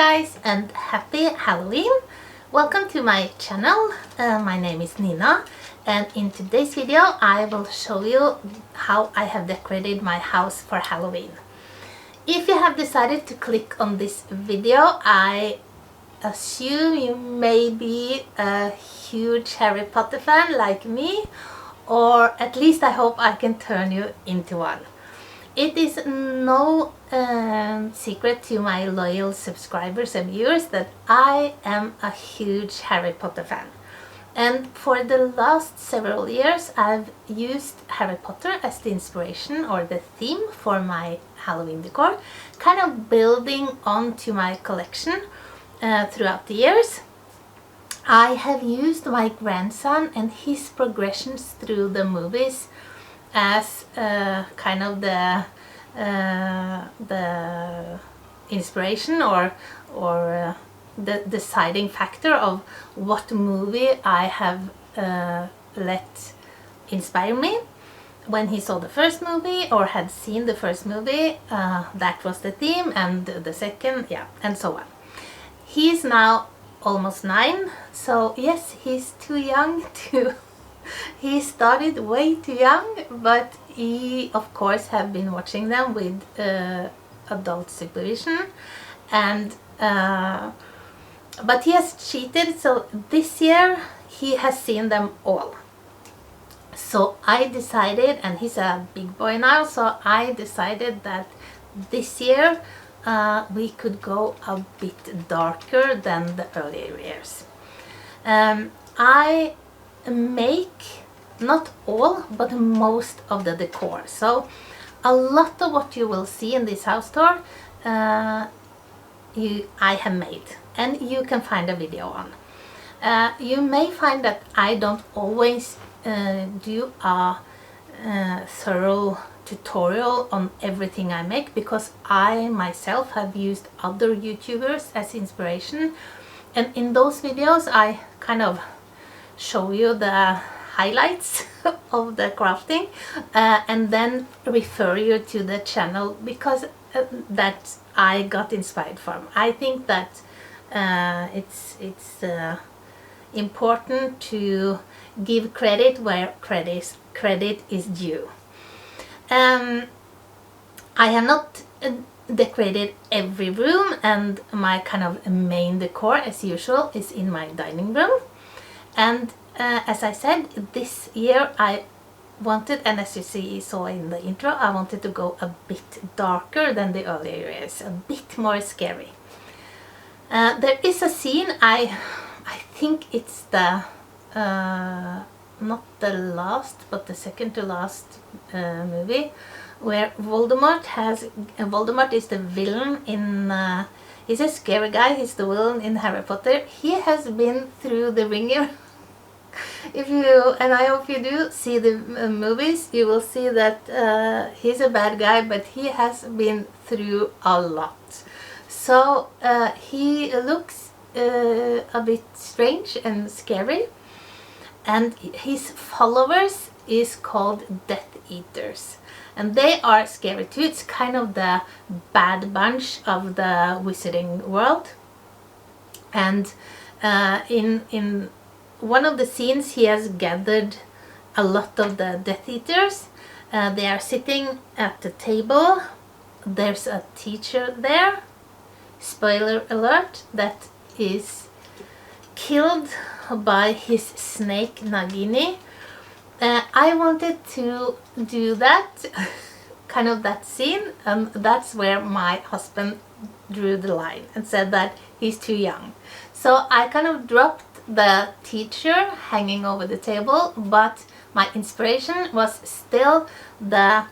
guys, and happy Halloween! Welcome to my channel. My name is Nina, and in today's video I will show you how I have decorated my house for Halloween. If you have decided to click on this video, I assume you may be a huge Harry Potter fan like me, or at least I hope I can turn you into one. It is no secret to my loyal subscribers and viewers that I am a huge Harry Potter fan. And for the last several years I've used Harry Potter as the inspiration or the theme for my Halloween decor, kind of building onto my collection throughout the years. I have used my grandson and his progressions through the movies as kind of the inspiration or the deciding factor of what movie I have let inspire me. When he saw the first movie or had seen the first movie, that was the theme, and the second, yeah, and so on. He's now almost 9, so yes, he's too young to he started way too young, but he of course have been watching them with adult supervision, and but he has cheated, so this year he has seen them all. So I decided, and he's a big boy now, so I decided that this year we could go a bit darker than the earlier years. I make not all but most of the decor, so a lot of what you will see in this house tour I have made, and you can find a video on. You may find that I don't always do a thorough tutorial on everything I make, because I myself have used other YouTubers as inspiration, and in those videos I kind of show you the highlights of the crafting and then refer you to the channel, because that I got inspired from. I think that it's important to give credit where credit is due. I have not decorated every room, and my kind of main decor as usual is in my dining room. And as I said, this year I wanted, and as you saw in the intro, I wanted to go a bit darker than the earlier years, a bit more scary. There is a scene, I think it's the not the last but the second to last movie, where Voldemort is the villain in he's a scary guy, he's the villain in Harry Potter. He has been through the ringer. If you, and I hope you do, see the movies, you will see that he's a bad guy, but he has been through a lot. So he looks a bit strange and scary, and his followers is called Death Eaters, and they are scary too. It's kind of the bad bunch of the wizarding world. And in one of the scenes he has gathered a lot of the Death Eaters. They are sitting at the table. There's a teacher there, spoiler alert, that is killed by his snake Nagin. I wanted to do that kind of that scene, and that's where my husband drew the line and said that he's too young. So I kind of dropped the teacher hanging over the table, but my inspiration was still the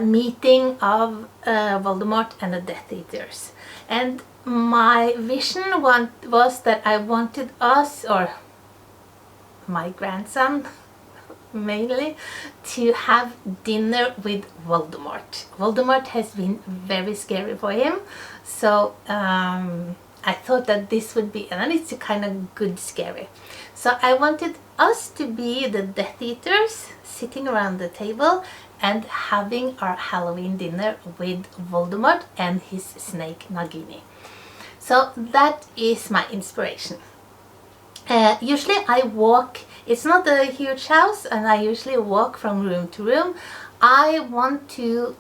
meeting of Voldemort and the Death Eaters. And my vision was that I wanted us, or my grandson mainly, to have dinner with Voldemort. Voldemort has been very scary for him, so I thought that this would be, and it's a kind of good scary. So I wanted us to be the Death Eaters sitting around the table and having our Halloween dinner with Voldemort and his snake Nagini. So that is my inspiration. Usually I walk, it's not a huge house, and I usually walk from room to room. I want to,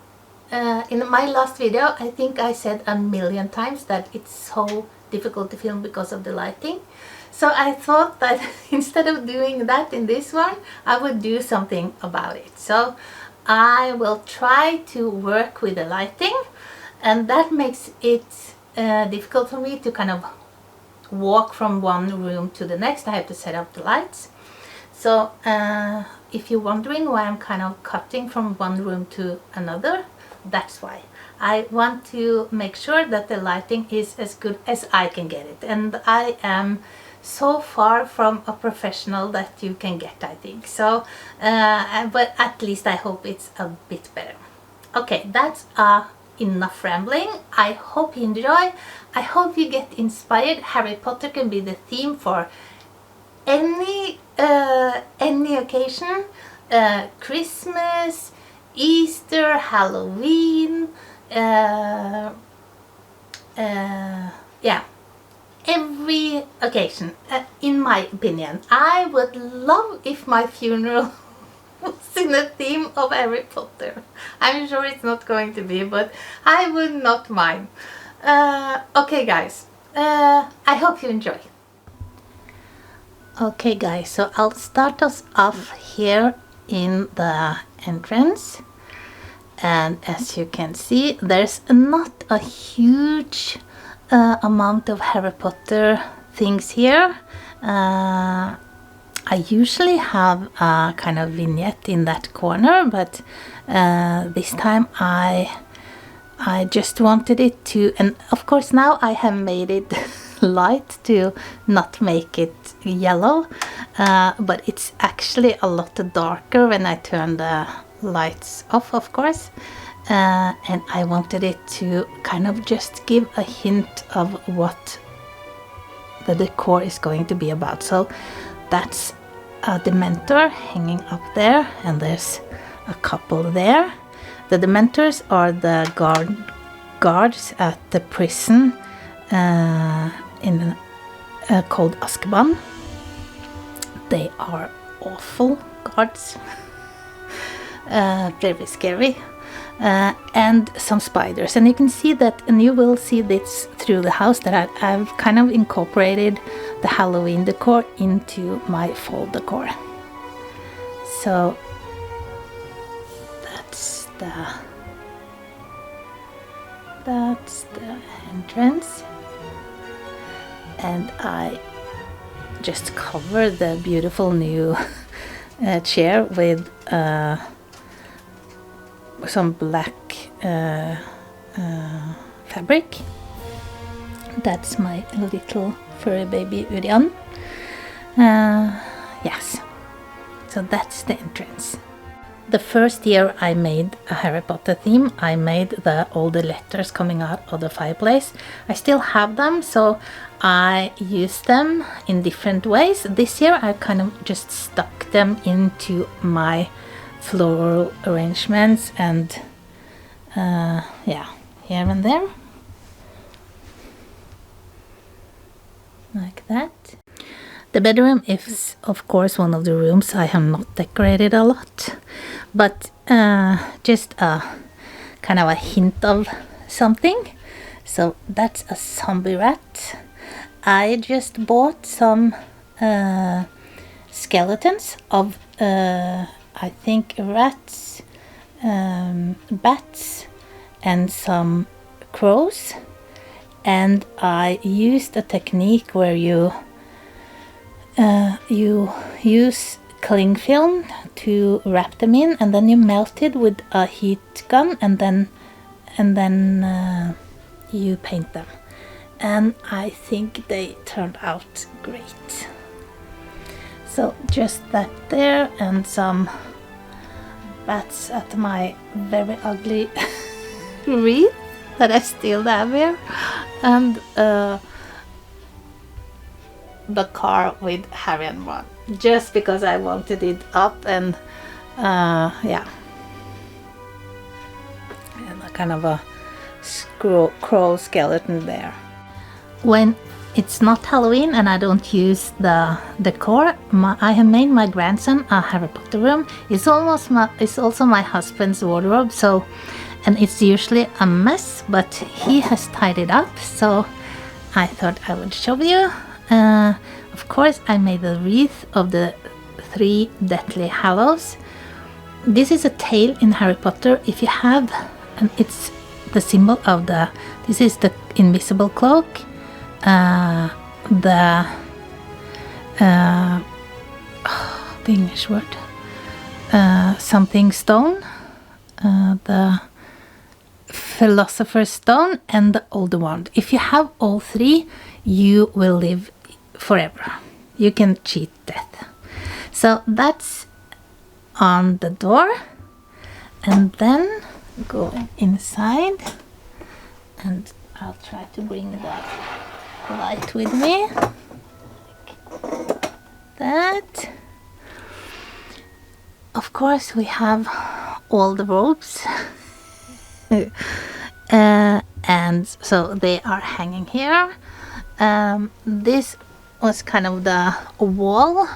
in my last video, I think I said a million times that it's so difficult to film because of the lighting. So I thought that instead of doing that in this one, I would do something about it. So I will try to work with the lighting, and that makes it difficult for me to kind of walk from one room to the next. I have to set up the lights. So if you're wondering why I'm kind of cutting from one room to another, that's why. I want to make sure that the lighting is as good as I can get it, and I am so far from a professional that you can get, I think. So but at least I hope it's a bit better. Okay, that's enough rambling. I hope you enjoy. I hope you get inspired. Harry Potter can be the theme for any occasion. Christmas, Easter, Halloween, yeah, every occasion, in my opinion. I would love if my funeral was in the theme of Harry Potter. I'm sure it's not going to be, but I would not mind. Okay guys, I hope you enjoy. Okay guys, so I'll start us off here in the entrance, and as you can see, there's not a huge amount of Harry Potter things here. I usually have a kind of vignette in that corner, but this time I just wanted it to, and of course now I have made it light to not make it yellow, but it's actually a lot darker when I turn the lights off, of course. And I wanted it to kind of just give a hint of what the decor is going to be about. So that's a Dementor hanging up there, and there's a couple there. The Dementors are the guards at the prison called Azkaban. They are awful guards, very scary. And some spiders, and you can see that, and you will see this through the house, that I've kind of incorporated the Halloween decor into my fall decor. So that's the entrance, and I just cover the beautiful new chair with some black fabric. That's my little furry baby Urian. Yes, so that's the entrance. The first year I made a Harry Potter theme, I made all the letters coming out of the fireplace. I still have them, so I use them in different ways. This year I kind of just stuck them into my floral arrangements, and yeah, here and there, like that. The bedroom is of course one of the rooms I have not decorated a lot, but just a kind of a hint of something. So that's a zombie rat. I just bought some skeletons of I think rats, bats, and some crows, and I used a technique where you use cling film to wrap them in, and then you melt it with a heat gun, and then you paint them, and I think they turned out great. So just that there, and some bats at my very ugly wreath that I still have here, and the car with Harry and Ron, just because I wanted it up, and yeah, and a kind of a crow skeleton there. when it's not Halloween and I don't use the decor, I have made my grandson a Harry Potter room. It's also my husband's wardrobe, so, and it's usually a mess, but he has tied it up, so I thought I would show you. Of course, I made the wreath of the 3 Deathly Hallows. This is a tail in Harry Potter. If you have, and it's the symbol of this is the invisible cloak, the English word, something stone, the Philosopher's Stone, and the Older Wand. If you have all 3, you will live forever. You can cheat death. So that's on the door, and then go inside, and I'll try to bring the light with me, like that. Of course, we have all the robes, and so they are hanging here. This was kind of the wall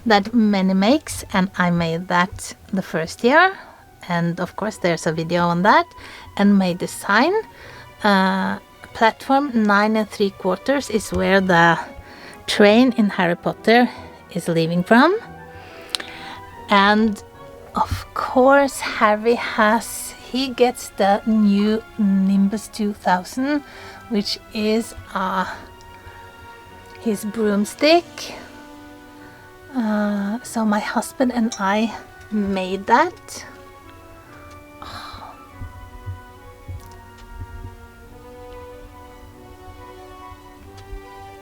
that many makes, and I made that the first year, and of course there's a video on that, and made the sign. Platform 9 3/4 is where the train in Harry Potter is leaving from. And of course Harry he gets the new Nimbus 2000, which is his broomstick. So my husband and I made that.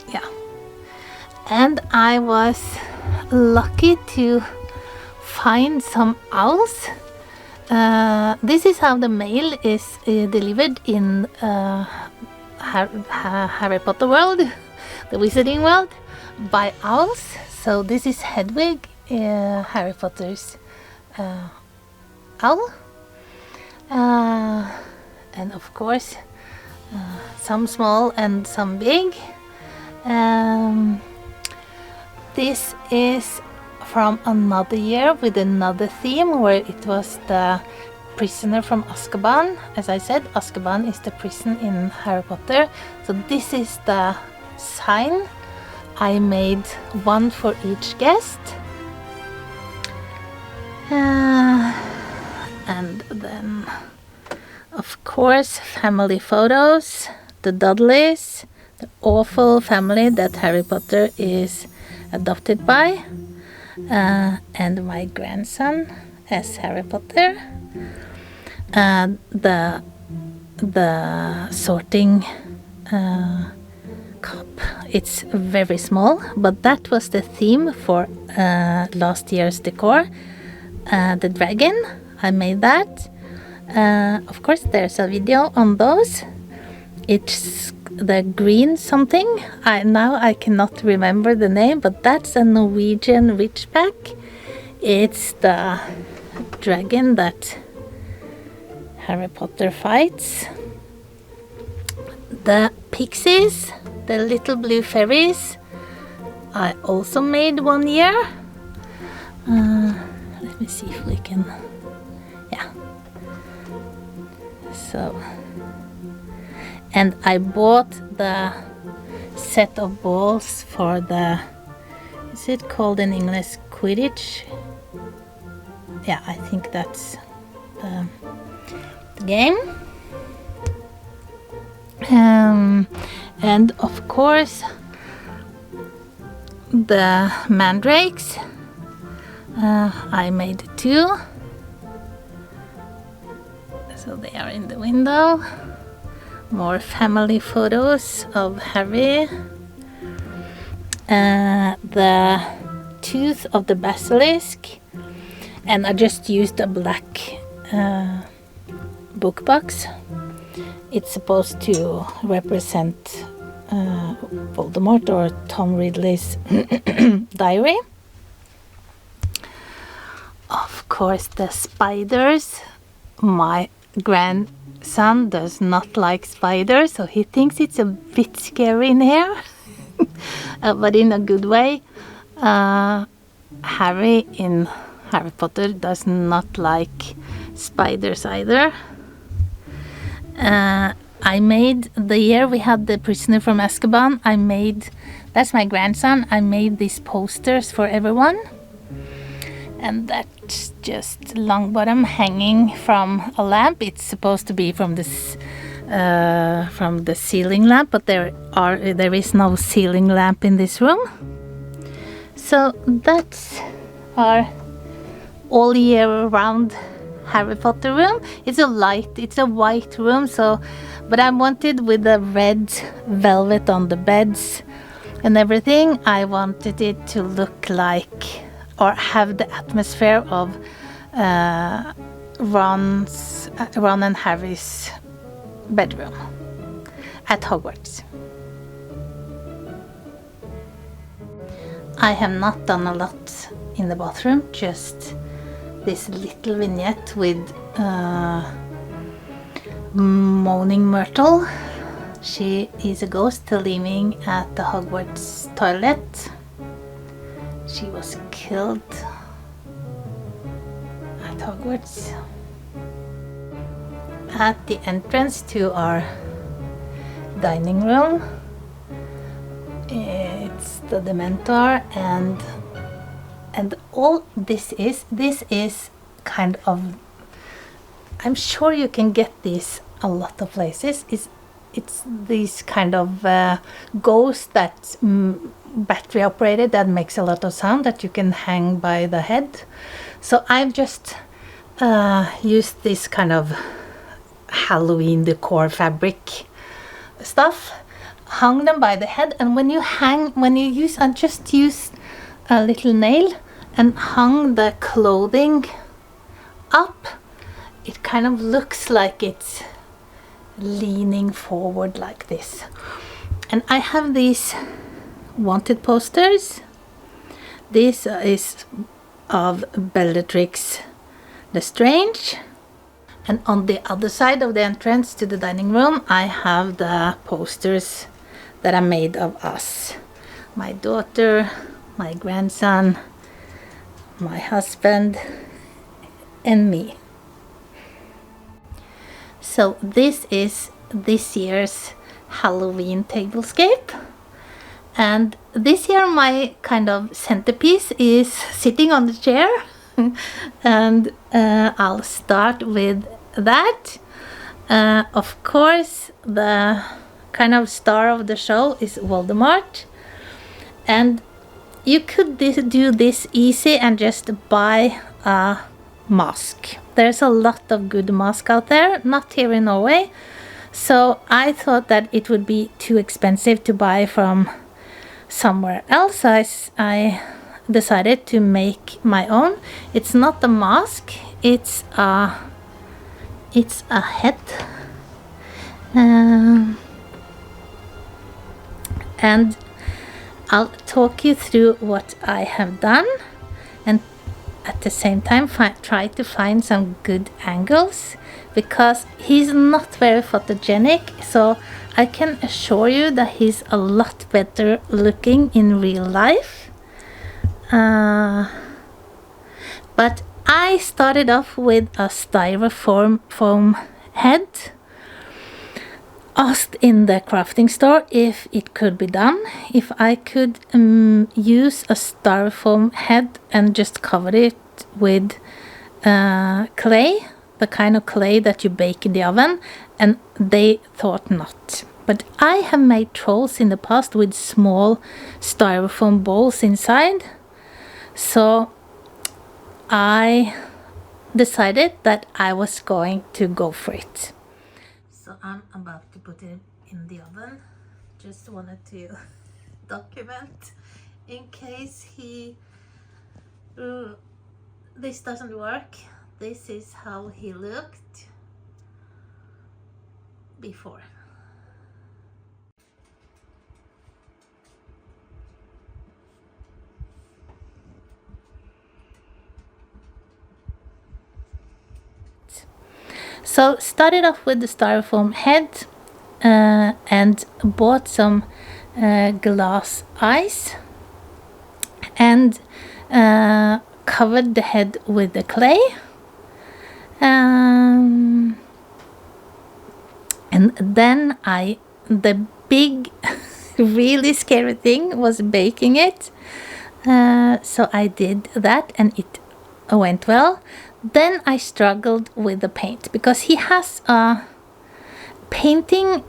Yeah, and I was lucky to find some owls. This is how the mail is delivered in Harry Potter world, the Wizarding world, by owls. So this is Hedwig, Harry Potter's owl, and of course some small and some big. This is from another year with another theme, where it was the prisoner from Azkaban. As I said, Azkaban is the prison in Harry Potter. So this is the sign. I made one for each guest. And then, of course, family photos, the Dudleys, the awful family that Harry Potter is adopted by, and my grandson as Harry Potter. The sorting cup, it's very small, but that was the theme for last year's decor. The dragon, I made that. Of course, there's a video on those. It's the green something. Now I cannot remember the name, but that's a Norwegian Ridgeback. It's the dragon that Harry Potter fights. The pixies, the little blue fairies, I also made one year. Let me see if we can, yeah. So, and I bought the set of balls for the, is it called in English Quidditch? Yeah, I think that's the game. And of course the mandrakes, I made 2, so they are in the window. More family photos of Harry. The tooth of the basilisk, and I just used a black book box. It's supposed to represent Voldemort or Tom Ridley's diary. Of course, the spiders. My son does not like spiders, so he thinks it's a bit scary in here, but in a good way. Harry in Harry Potter does not like spiders either. I made, the year we had the prisoner from Azkaban, that's my grandson, I made these posters for everyone. And that's just Longbottom hanging from a lamp. It's supposed to be from the ceiling lamp, but there is no ceiling lamp in this room. So that's our all year round Harry Potter room. It's a white room, so but I wanted with the red velvet on the beds and everything, I wanted it to look like or have the atmosphere of Ron and Harry's bedroom at Hogwarts. I have not done a lot in the bathroom, just this little vignette with Moaning Myrtle. She is a ghost living at the Hogwarts toilet. She was killed at Hogwarts. At the entrance to our dining room, it's the Dementor, and all this is kind of, I'm sure you can get these a lot of places. It's these kind of ghosts that's battery operated, that makes a lot of sound, that you can hang by the head. So I've just used this kind of Halloween decor fabric stuff, hung them by the head, and I just used a little nail and hung the clothing up. It kind of looks like it's leaning forward like this. And I have these wanted posters. This is of Bellatrix Lestrange, and on the other side of the entrance to the dining room I have the posters that are made of us, my daughter, my grandson, my husband, and me. So this is this year's Halloween tablescape, and this year my kind of centerpiece is sitting on the chair. And I'll start with that. Of course, the kind of star of the show is Voldemort, and you could do this easy and just buy a mask. There's a lot of good masks out there, not here in Norway, so I thought that it would be too expensive to buy from somewhere else. I decided to make my own. It's not a mask, it's a head, and I'll talk you through what I have done, and at the same time try to find some good angles, because he's not very photogenic, so I can assure you that he's a lot better looking in real life. But I started off with a styrofoam foam head. Asked in the crafting store if it could be done, if I could use a styrofoam head and just cover it with clay, the kind of clay that you bake in the oven, and they thought not. But I have made trolls in the past with small styrofoam balls inside, so I decided that I was going to go for it. So I'm about to put it in the oven. Just wanted to document in case this doesn't work. This is how he looked before. So started off with the styrofoam head and bought some glass eyes and covered the head with the clay. And then the big really scary thing was baking it. So I did that and it went well. Then I struggled with the paint because he has a painting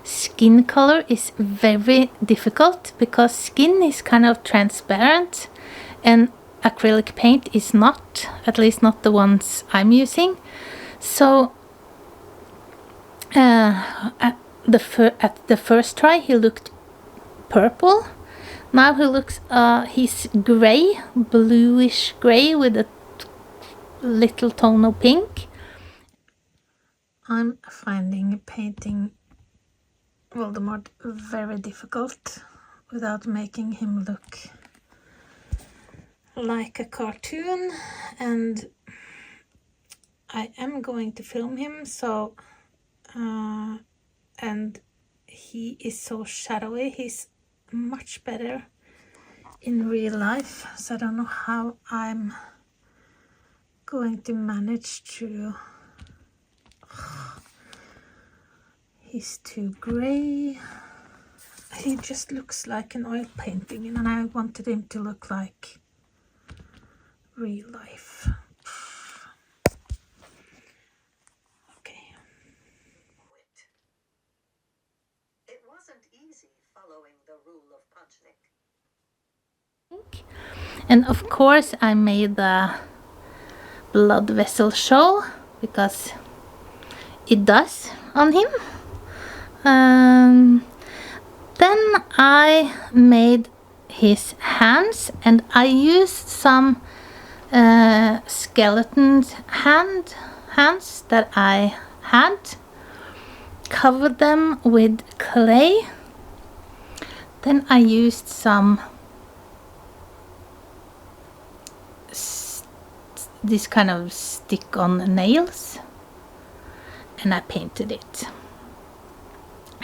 skin color is very difficult because skin is kind of transparent and acrylic paint is not, at least not the ones I'm using. So at the first try he looked purple. Now he looks he's gray, bluish gray with a little tone of pink. I'm finding painting Voldemort very difficult without making him look like a cartoon, and I am going to film him, so and he is so shadowy. He's much better in real life, so I don't know how I'm going to manage to. He's too gray. He just looks like an oil painting, and I wanted him to look like real life. Okay. It wasn't easy following the rule of Punchnik. And of course I made the blood vessel show because it does on him. Then I made his hands and I used some skeleton hands that I had, covered them with clay. Then I used some this kind of stick on nails and I painted it.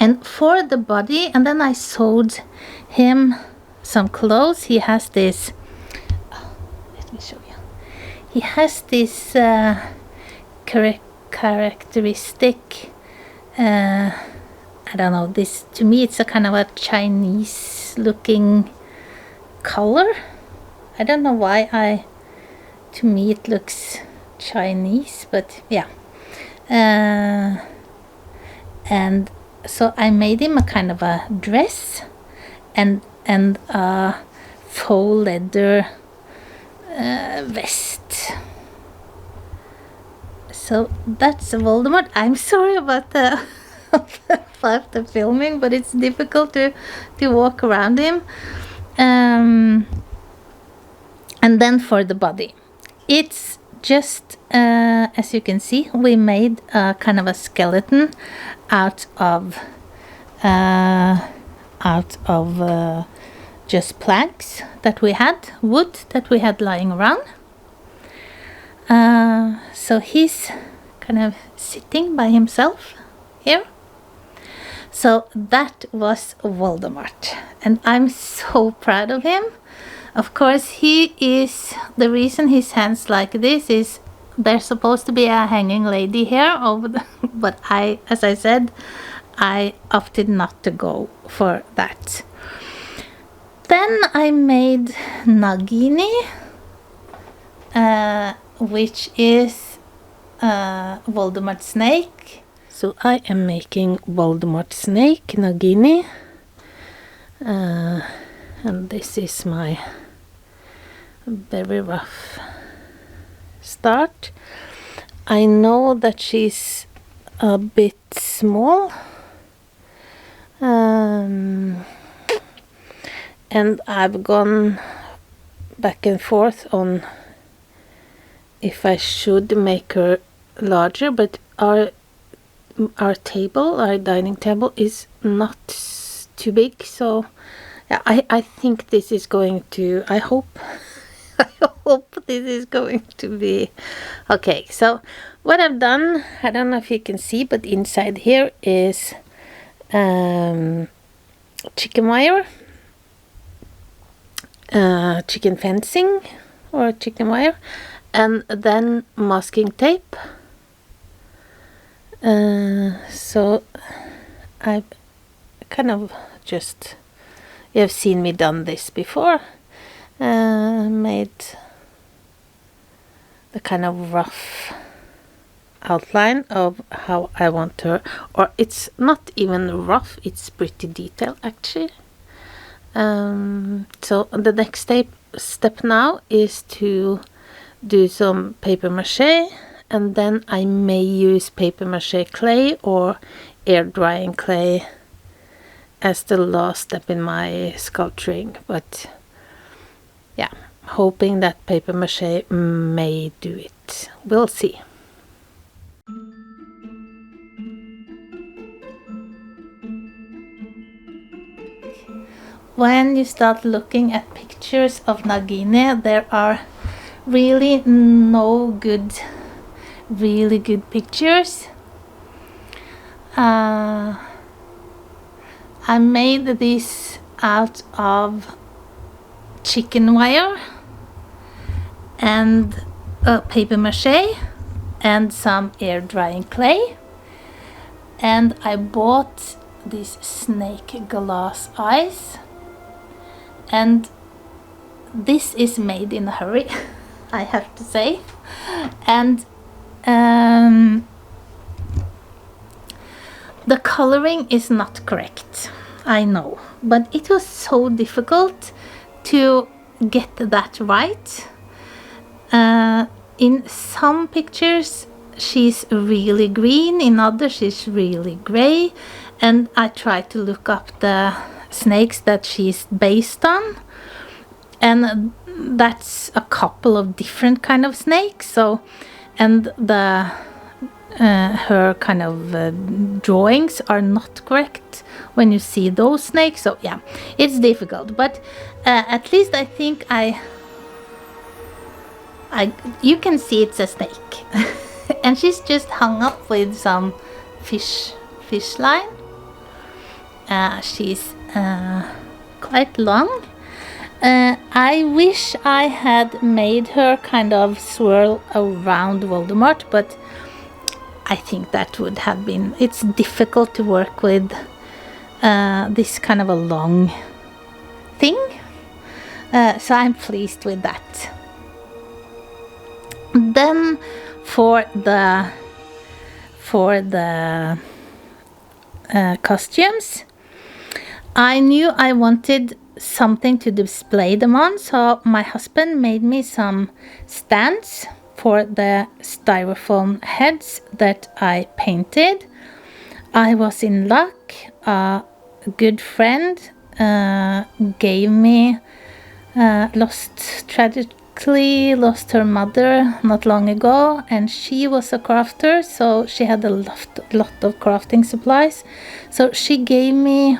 And for the body, and then I sewed him some clothes. He has this, let me show you. He has this characteristic, I don't know, this, to me it's a kind of a Chinese looking color. I don't know why to me it looks Chinese, but yeah. And so I made him a kind of a dress and a faux leather vest. So that's Voldemort. I'm sorry about the filming, but it's difficult to walk around him. And then for the body, it's just as you can see, we made a kind of a skeleton out of just planks that we had, wood that we had lying around. So he's kind of sitting by himself here. So that was Voldemort, and I'm so proud of him. Of course, he is, the reason his hands like this is there's supposed to be a hanging lady here over the, but as I said, I opted not to go for that. Then I made Nagin, which is Voldemort snake. So I am making Voldemort snake, Nagin, and this is my very rough start. I know that she's a bit small, and I've gone back and forth on if I should make her larger, but our dining table is not too big, so yeah, I think this is going to, I hope hope this is going to be okay. So what I've done, I don't know if you can see, but inside here is chicken wire, chicken fencing or chicken wire, and then masking tape. So I kind of just, you have seen me done this before, made the kind of rough outline of how I want her, or it's not even rough, it's pretty detailed actually. So the next step now is to do some paper mache, and then I may use paper mache clay or air drying clay as the last step in my sculpturing, but yeah, hoping that paper mache may do it. We'll see. When you start looking at pictures of Nagin, there are really no really good pictures. I made this out of chicken wire and paper mache and some air drying clay, and I bought these snake glass eyes, and this is made in a hurry, I have to say, and the coloring is not correct, I know, but it was so difficult to get that right. In some pictures she's really green, in others she's really gray, and I tried to look up the snakes that she's based on, and that's a couple of different kind of snakes. So, and the her kind of drawings are not correct when you see those snakes. So yeah, it's difficult, but at least I think you can see it's a snake. And she's just hung up with some fish line. She's quite long. I wish I had made her kind of swirl around Voldemort, but I think that would have been, it's difficult to work with this kind of a long thing, so I'm pleased with that. Then for the costumes, I knew I wanted something to display them on, so my husband made me some stands for the styrofoam heads that I painted. I was in luck. A good friend gave me tragically lost her mother not long ago, and she was a crafter, so she had a lot of crafting supplies. So she gave me,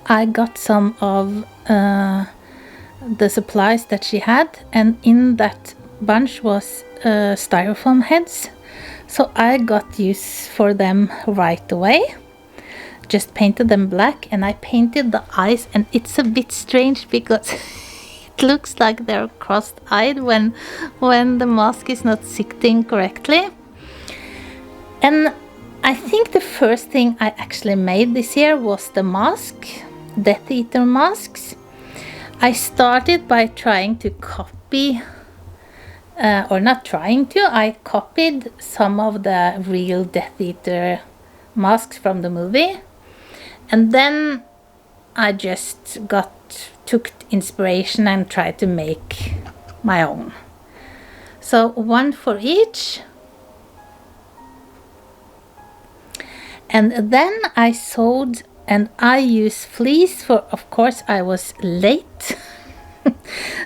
I got some of the supplies that she had, and in that bunch was styrofoam heads, so I got use for them right away. Just painted them black, and I painted the eyes, and it's a bit strange because it looks like they're cross-eyed when the mask is not sitting correctly. And I think the first thing I actually made this year was the mask, Death Eater masks. I started by trying to copy, or not trying to, I copied some of the real Death Eater masks from the movie, and then I just took inspiration and tried to make my own. So one for each. And then I sewed, and I used fleece for, of course I was late.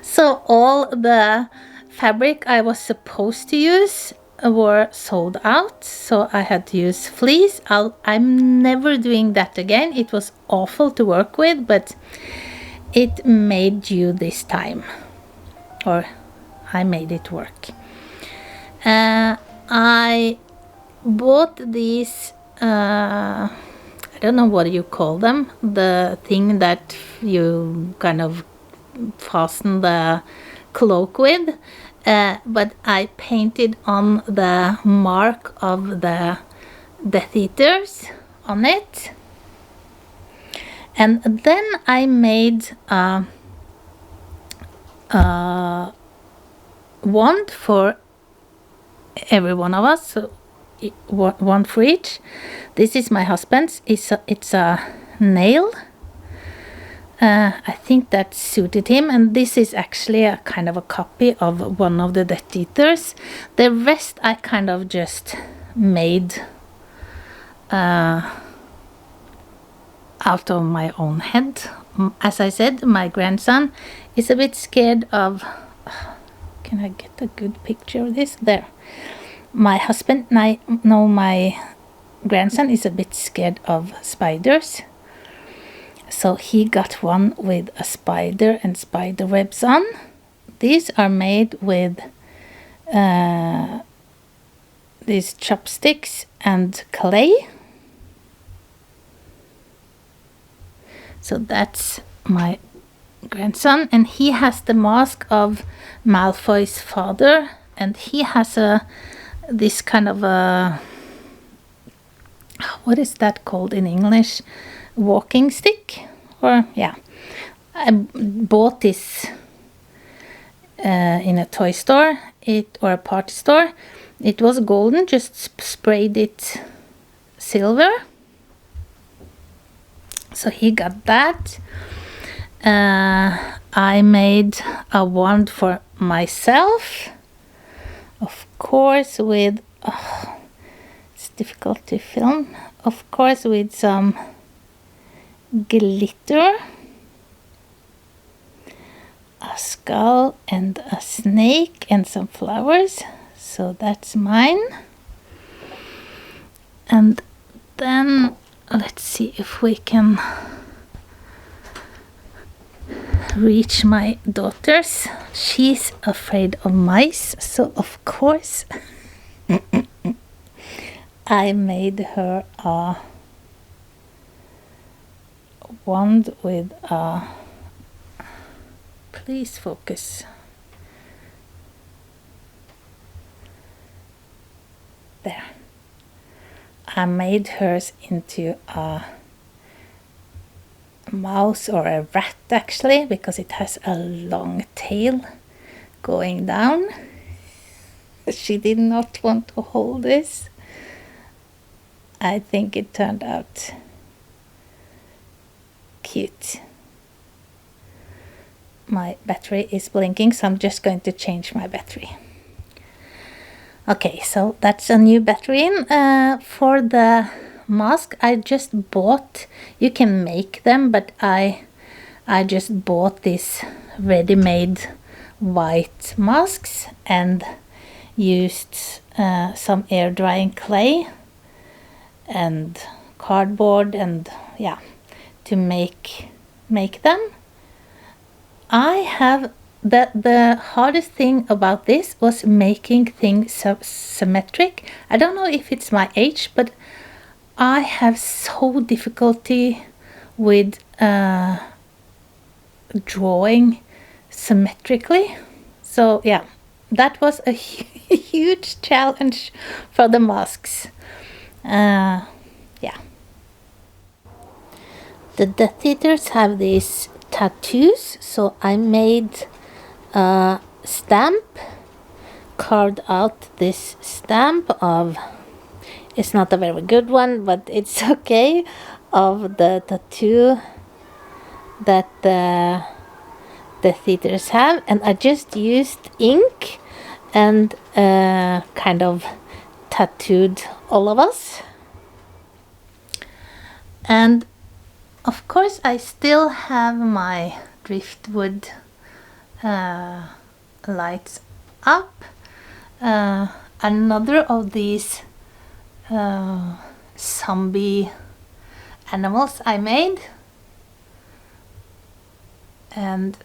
So all the fabric I was supposed to use were sold out, so I had to use fleece. I'm never doing that again. It was awful to work with, but it made do this time. or I made it work. I bought these, I don't know what you call them, the thing that you kind of fasten the cloak with, but I painted on the mark of the Death Eaters on it. And then I made a wand for every one of us, so one for each. This is my husband's. It's a nail. I think that suited him, and this is actually a kind of a copy of one of the Death Eaters. The rest I kind of just made out of my own head. As I said, my grandson is a bit scared of... Can I get a good picture of this? There. My grandson is a bit scared of spiders. So he got one with a spider and spider webs on. These are made with these chopsticks and clay. So that's my grandson, and he has the mask of Malfoy's father, and he has this kind of a, what is that called in English? Walking stick, or yeah. I bought this in a toy store, or a party store. It was golden, just sprayed it silver. So he got that. I made a wand for myself, of course, with, it's difficult to film, of course, with some glitter, a skull and a snake and some flowers. So that's mine. And then let's see if we can reach my daughter's. She's afraid of mice, so of course I made her a wand with a, please focus, there. I made hers into a mouse, or a rat actually, because it has a long tail going down. She did not want to hold this. I think it turned out cute. My battery is blinking, so I'm just going to change my battery. Okay, so that's a new battery in. For the mask, I just bought, you can make them, but I just bought these ready-made white masks and used some air drying clay and cardboard, and yeah, to make them. I have the hardest thing about this was making things symmetric. I don't know if it's my age, but I have so difficulty with drawing symmetrically. So yeah, that was a huge challenge for the masks. Yeah. The Death Eaters have these tattoos, so I made a stamp, carved out this stamp of, it's not a very good one, but it's okay, of the tattoo that the Death Eaters have, and I just used ink and kind of tattooed all of us. And of course I still have my driftwood lights up. Another of these zombie animals I made, and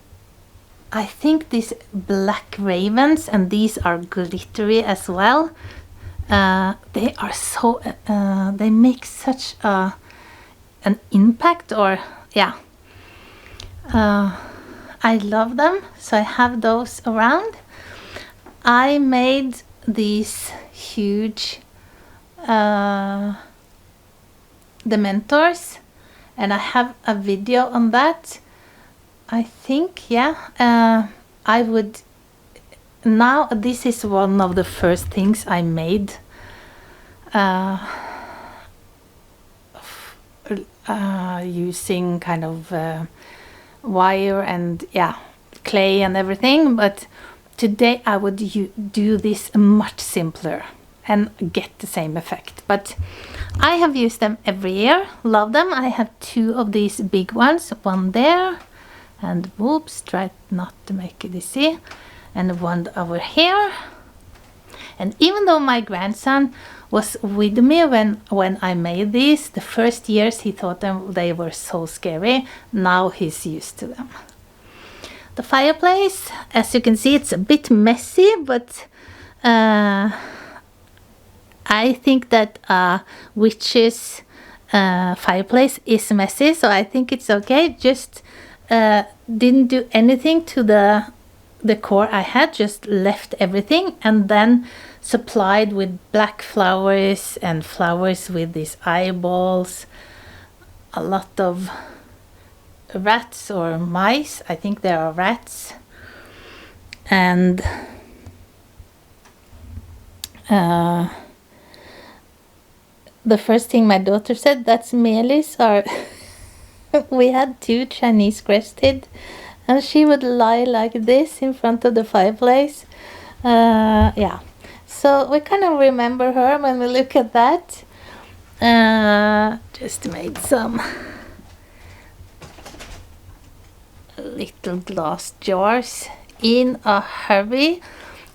I think these black ravens, and these are glittery as well. They are so they make such an impact, or yeah. I love them, so I have those around. I made these huge Dementors, and I have a video on that. I think, yeah. I would now. This is one of the first things I made. Using kind of wire and yeah, clay and everything. But today I would do this much simpler and get the same effect. But I have used them every year. Love them. I have 2 of these big ones. One there. And whoops, try not to make it dizzy. And one over here. And even though my grandson was with me when I made these, the first years he thought they were so scary. Now he's used to them. The fireplace, as you can see, it's a bit messy, but I think that witch's fireplace is messy, so I think it's okay. Just didn't do anything to the decor I had, just left everything, and then supplied with black flowers and flowers with these eyeballs, a lot of rats or mice. I think there are rats, and the first thing my daughter said, that's melis, or we had 2 Chinese crested, and she would lie like this in front of the fireplace. Yeah, so we kind of remember her when we look at that. Just made some little glass jars in a hurry.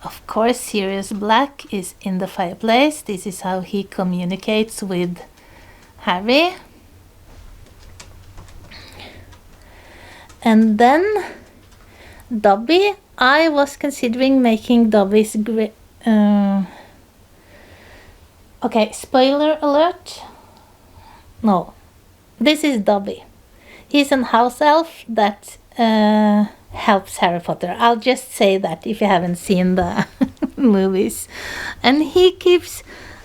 Of course, Sirius Black is in the fireplace. This is how he communicates with Harry. And then Dobby. I was considering making Dobby's okay, spoiler alert. No, this is Dobby. He's an house elf that helps Harry Potter. I'll just say that if you haven't seen the movies. And he keeps,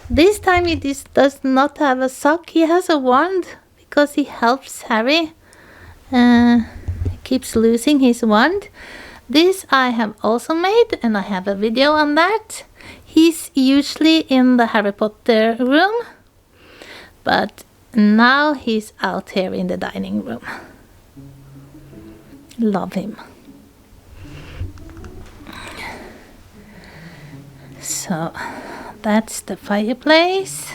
this time he does not have a sock. He has a wand because he helps Harry. He keeps losing his wand. This I have also made, and I have a video on that. He's usually in the Harry Potter room, but now he's out here in the dining room. Love him. So that's the fireplace.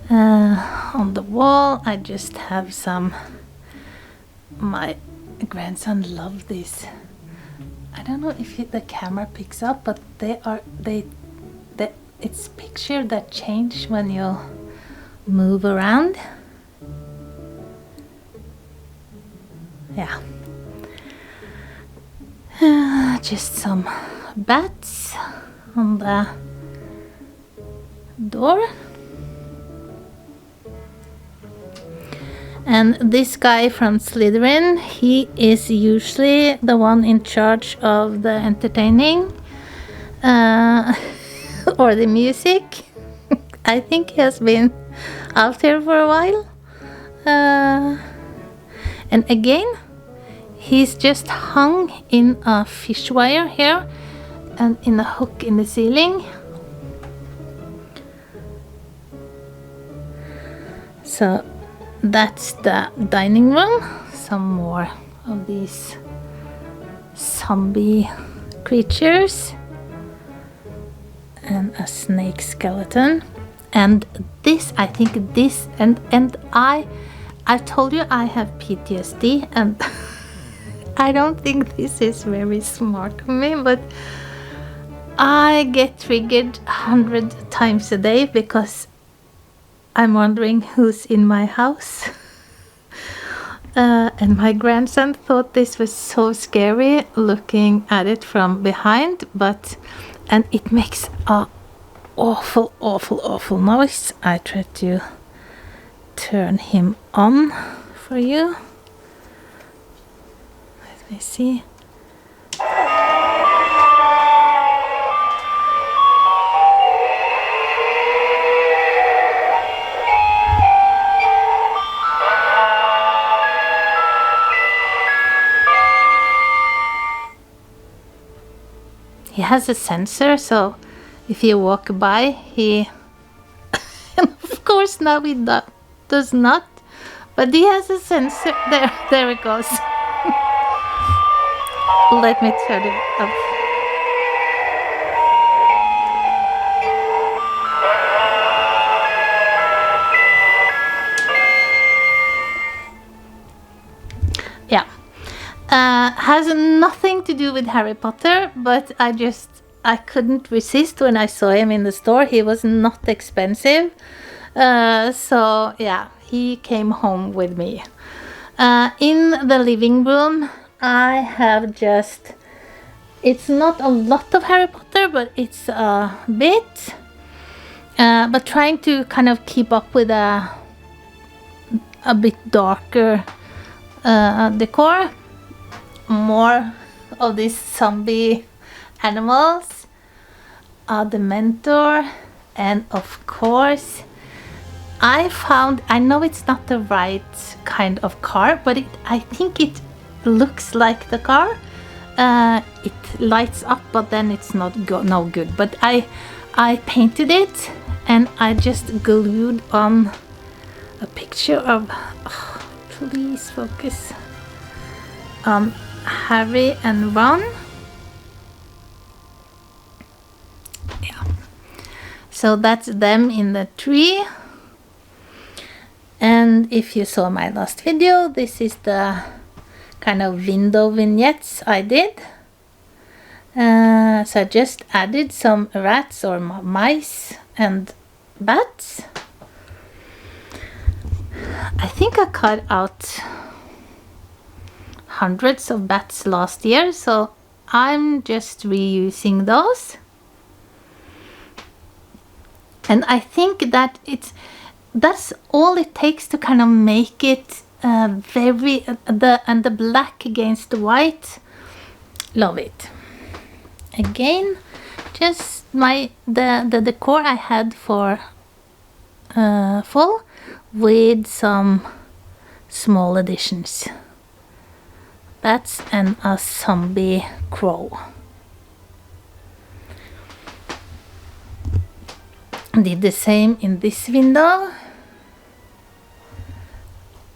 On the wall I just have some, my grandson loved this. I don't know if the camera picks up, but it's picture that change when you move around. Yeah. Just some bats on the door. And this guy from Slytherin, he is usually the one in charge of the entertaining or the music. I think he has been out here for a while. And again, he's just hung in a fish wire here and in a hook in the ceiling. So that's the dining room. Some more of these zombie creatures and a snake skeleton. And this, I think this, and I told you I have PTSD, and I don't think this is very smart of me, but I get triggered 100 times a day because I'm wondering who's in my house. And my grandson thought this was so scary looking at it from behind, and it makes a awful noise. I try to turn him on for you. Let me see. He has a sensor, so if you walk by, he and of course now he does not, but he has a sensor. There it goes. Let me turn it up. Yeah. Has nothing to do with Harry Potter, but I couldn't resist when I saw him in the store. He was not expensive. So yeah, he came home with me. In the living room, I have it's not a lot of Harry Potter, but it's a bit. But trying to kind of keep up with a bit darker decor. More of these zombie animals, a Dementor, and of course I know it's not the right kind of car, but I think it looks like the car. It lights up, but then it's no good. But I painted it, and I just glued on a picture of, please focus, Harry and Ron. Yeah. So that's them in the tree. And if you saw my last video, this is the kind of window vignettes I did. So I just added some rats or mice and bats. I think I cut out hundreds of bats last year, so I'm just reusing those. And I think that that's all it takes to kind of make it the black against the white. Love it. Again, just the decor I had for fall with some small additions. Bats and a zombie crow. Did the same in this window.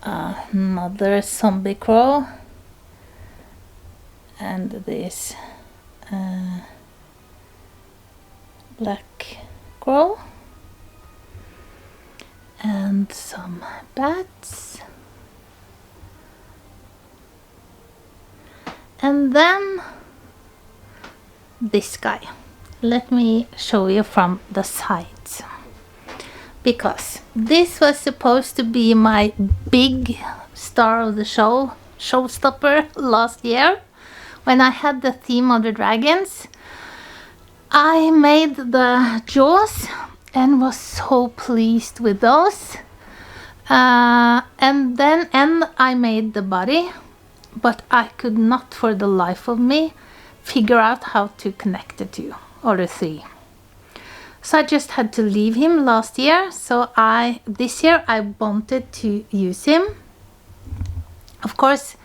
Another zombie crow. And this black crow. And some bats. And then this guy. Let me show you from the sides, because this was supposed to be my big star of the showstopper last year when I had the theme of the dragons. I made the jaws and was so pleased with those, and I made the body, but I could not for the life of me figure out how to connect the two or the three. So I just had to leave him last year. So this year I wanted to use him. Of course,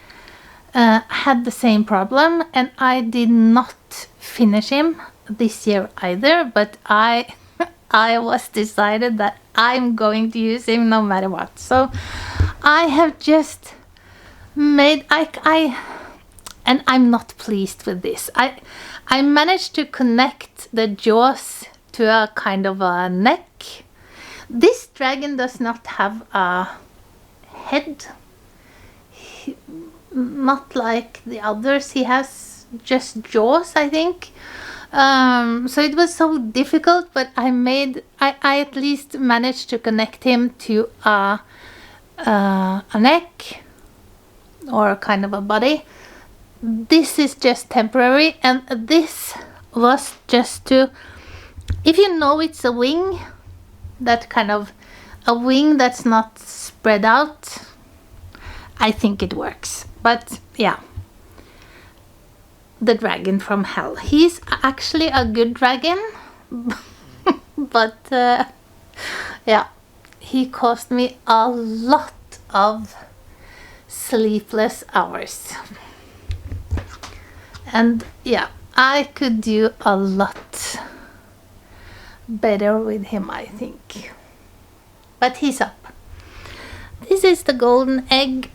had the same problem, and I did not finish him this year either, but I was decided that I'm going to use him no matter what. So I have just made and I'm not pleased with this. I managed to connect the jaws to a kind of a neck. This dragon does not have a head. Not like the others. He has just jaws, I think. So it was so difficult, but I at least managed to connect him to a neck or kind of a body. This is just temporary, and this was just to, if you know it's a wing, that kind of a wing that's not spread out, I think it works. But yeah, the dragon from hell, he's actually a good dragon. But yeah, he cost me a lot of sleepless hours. And yeah, I could do a lot better with him, I think. But he's up. This is the golden egg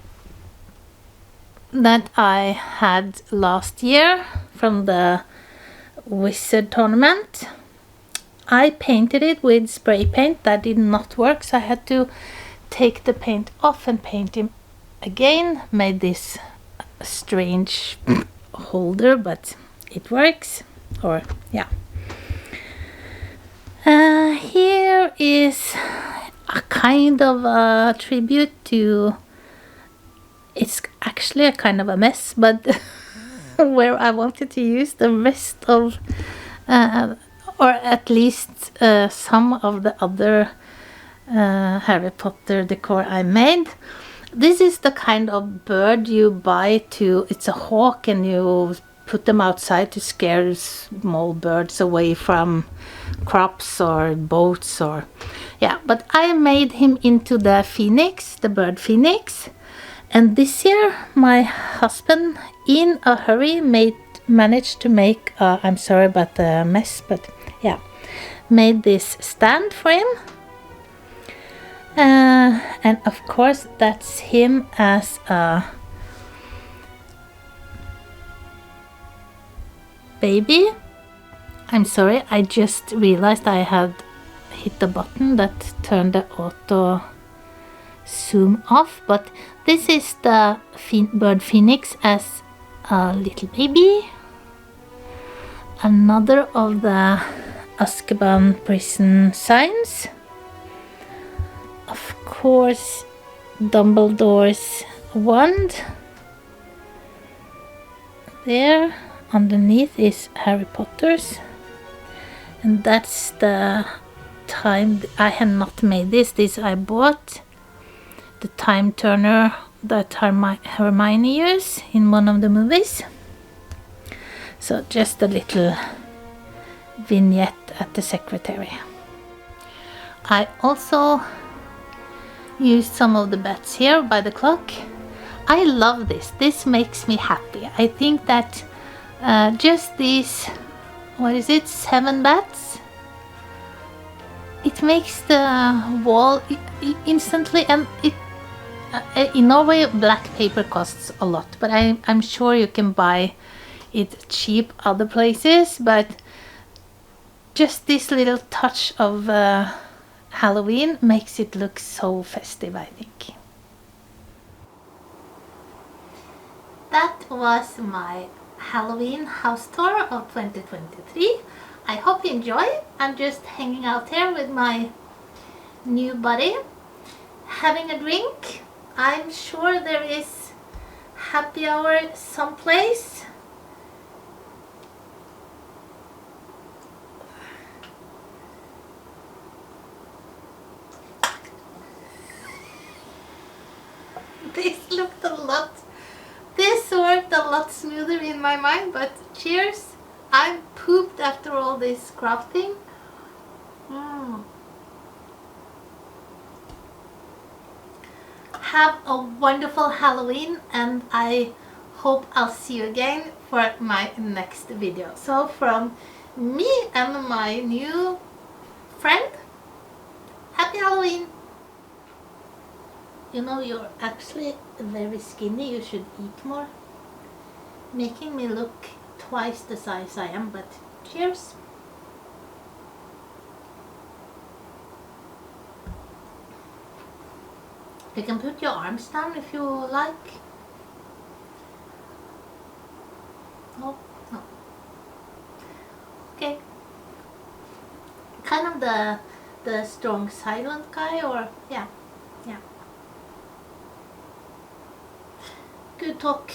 that I had last year from the wizard tournament. I painted it with spray paint. That did not work, so I had to take the paint off and paint him again. Made this strange holder, but it works. Or yeah. Here is a kind of a tribute to, it's actually a kind of a mess, but where I wanted to use the rest of or at least some of the other Harry Potter decor I made. This is the kind of bird you buy to, it's a hawk, and you put them outside to scare small birds away from crops or boats or yeah. But I made him into the phoenix, the bird phoenix. And this year my husband, in a hurry, managed to make I'm sorry about the mess, but yeah, made this stand for him. And of course that's him as a baby. I'm sorry, I just realized I had hit the button that turned the auto zoom off, but this is the bird phoenix as a little baby. Another of the Azkaban prison signs. Of course, Dumbledore's wand. There underneath is Harry Potter's, and that's the time. I had not made this I bought the time turner that Hermione used in one of the movies. So just a little vignette at the secretary. I also used some of the bats here by the clock. I love this. This makes me happy. I think that just these, what is it, 7 bats? It makes the wall instantly, and it in Norway black paper costs a lot, but I'm sure you can buy it cheap other places. But just this little touch of Halloween makes it look so festive, I think. That was my Halloween house tour of 2023. I hope you enjoy. I'm just hanging out here with my new buddy, having a drink. I'm sure there is happy hour someplace. This worked a lot smoother in my mind, but cheers. I'm pooped after all this crafting. Have a wonderful Halloween, and I hope I'll see you again for my next video. So from me and my new friend, happy Halloween. You know, you're actually very skinny. You should eat more. Making me look twice the size I am, but cheers. You can put your arms down if you like. No. Okay. Kind of the strong silent guy, or yeah. Good talk.